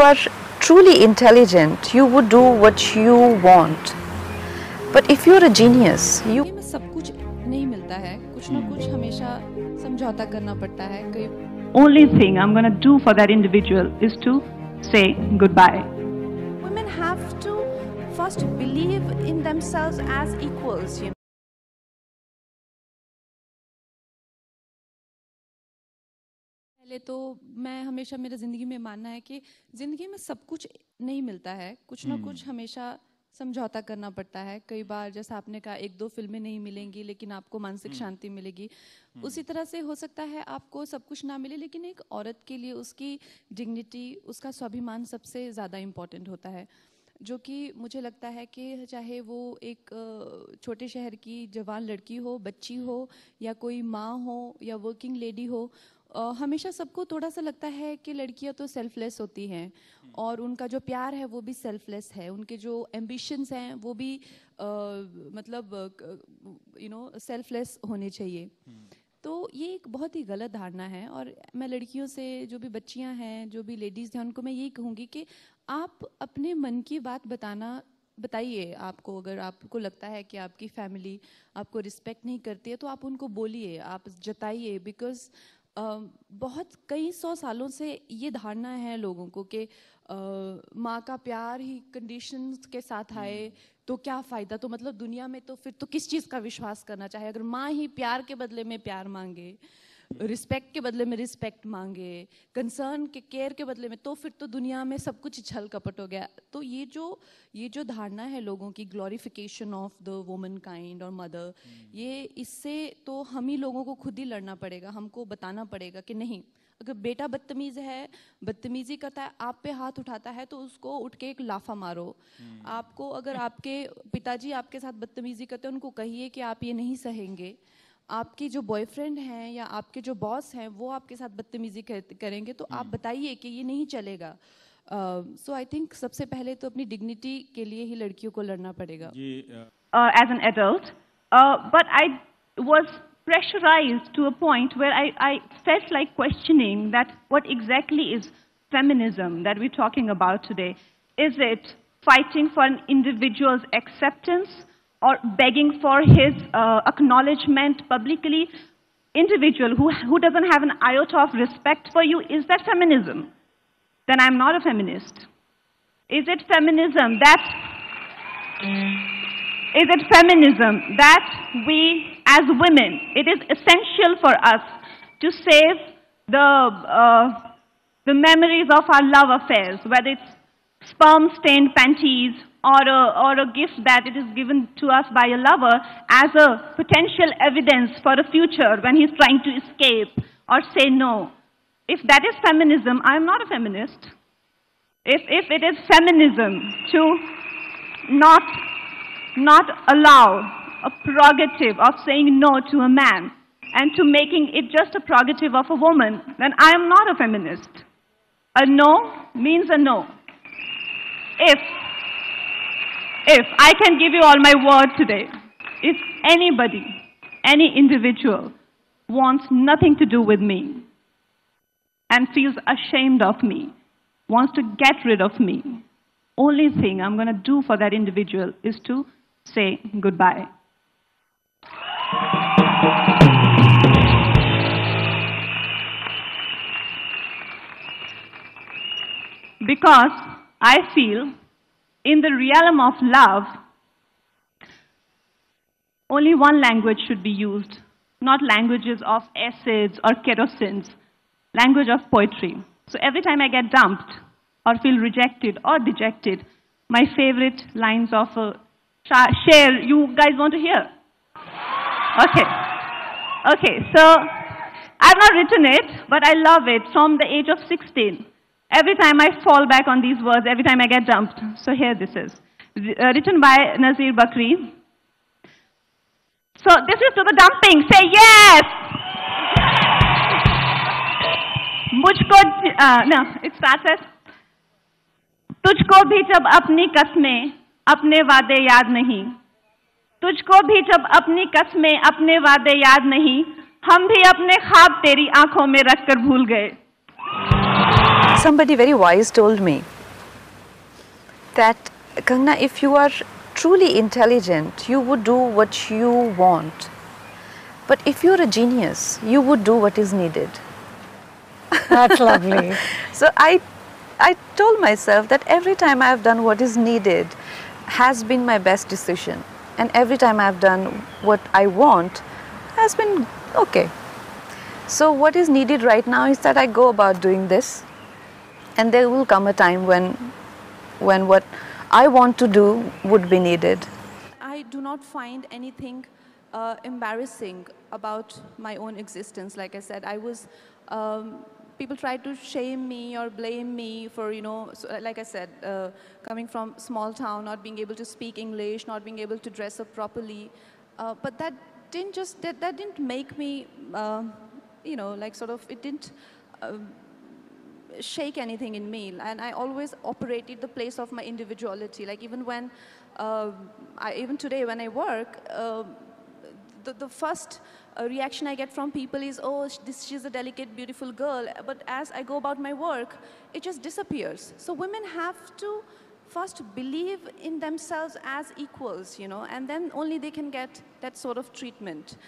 are truly intelligent, you would do what you want. But if you're a genius, you में सब कुछ नहीं मिलता है, कुछ ना कुछ हमेशा समझौता करना पड़ता है. Only thing I'm going to do for that individual is to say goodbye. Women have to first believe in themselves as equals. पहले तो मैं हमेशा मेरा ज़िंदगी में मानना है कि ज़िंदगी में सब कुछ नहीं मिलता है, कुछ ना कुछ हमेशा समझौता करना पड़ता है. कई बार जैसा आपने कहा 1-2 फिल्में नहीं मिलेंगी लेकिन आपको मानसिक शांति मिलेगी. उसी तरह से हो सकता है आपको सब कुछ ना मिले लेकिन एक औरत के लिए उसकी डिग्निटी, उसका स्वाभिमान सबसे ज़्यादा इम्पॉर्टेंट होता है. जो कि मुझे लगता है कि चाहे वो एक छोटे शहर की जवान लड़की हो, बच्ची हो, या कोई माँ हो या वर्किंग लेडी हो, हमेशा सबको थोड़ा सा लगता है कि लड़कियां तो सेल्फलेस होती हैं और उनका जो प्यार है वो भी सेल्फलेस है, उनके जो एम्बिशंस हैं वो भी मतलब सेल्फलेस होने चाहिए. तो ये एक बहुत ही गलत धारणा है. और मैं लड़कियों से, जो भी बच्चियां हैं, जो भी लेडीज़ हैं, उनको मैं यही कहूँगी कि आप अपने मन की बात बताइए. आपको अगर आपको लगता है कि आपकी फैमिली आपको रिस्पेक्ट नहीं करती है तो आप उनको बोलिए, आप जताइए. बिकॉज बहुत कई 100 सालों से ये धारणा है लोगों को कि माँ का प्यार ही कंडीशंस के साथ आए तो क्या फ़ायदा, तो मतलब दुनिया में तो फिर तो किस चीज़ का विश्वास करना चाहिए. अगर माँ ही प्यार के बदले में प्यार मांगे, रिस्पेक्ट के बदले में रिस्पेक्ट मांगे, कंसर्न के केयर के बदले में, तो फिर तो दुनिया में सब कुछ छल कपट हो गया. तो ये जो धारणा है लोगों की, glorification of the woman kind और मदर, ये इससे तो हम ही लोगों को खुद ही लड़ना पड़ेगा. हमको बताना पड़ेगा कि नहीं, अगर बेटा बदतमीज़ है, बदतमीज़ी करता है, आप पे हाथ उठाता है तो उसको उठ के एक लाफा मारो. आपको अगर आपके पिताजी आपके साथ बदतमीज़ी करते हैं, उनको कहिए कि आप ये नहीं सहेंगे. आपके जो बॉयफ्रेंड हैं या आपके जो बॉस हैं वो आपके साथ बदतमीज़ी करेंगे तो आप बताइए कि ये नहीं चलेगा. सो आई थिंक सबसे पहले तो अपनी डिग्निटी के लिए ही लड़कियों को लड़ना पड़ेगा. As an adult, but I was pressurized to a point where I felt like questioning that what exactly is feminism that we're talking about today. Is it fighting for an individual's acceptance or begging for his acknowledgement publicly? Individual who doesn't have an iota of respect for you, is that feminism? Then I'm not a feminist. Is it feminism that we as women, it is essential for us to save the memories of our love affairs, whether it's sperm-stained panties or a gift that it is given to us by a lover as a potential evidence for a future when he's trying to escape or say no. If that is feminism, I am not a feminist. If it is feminism to not allow a prerogative of saying no to a man and to making it just a prerogative of a woman, then I am not a feminist. A no means a no. If I can give you all my word today, if anybody, any individual wants nothing to do with me and feels ashamed of me, wants to get rid of me, only thing I'm going to do for that individual is to say goodbye. Because I feel in the realm of love, only one language should be used, not languages of acids or kerosene, language of poetry. So every time I get dumped or feel rejected or dejected, my favorite lines of Sher, you guys want to hear? Okay, so I've not written it, but I love it from the age of 16. Every time I fall back on these words, every time I get dumped. So here this is, written by Nazir Bakri. So this is to the dumping. Say yes! No, it starts as, तुझको भी जब अपनी कसमें अपने वादे याद नहीं, तुझको भी जब अपनी कसमें अपने वादे याद नहीं, हम भी अपने ख्वाब तेरी आंखों में रखकर भूल गए. somebody very wise told me that, Kangana, if you are truly intelligent, you would do what you want. But if you're a genius, you would do what is needed. That's lovely. So I told myself that every time I've done what is needed has been my best decision. And every time I've done what I want has been okay. So what is needed right now is that I go about doing this, and there will come a time when what I want to do would be needed. I do not find anything embarrassing about my own existence. Like I said, I was, people tried to shame me or blame me for, you know, so, like I said, coming from small town, not being able to speak English, not being able to dress up properly. But that didn't just, that didn't make me, you know, like sort of, it didn't shake anything in me, and I always operated the place of my individuality. Like even when, even today when I work, the first reaction I get from people is, oh, she's a delicate, beautiful girl. But as I go about my work, it just disappears. So women have to first believe in themselves as equals, you know, and then only they can get that sort of treatment.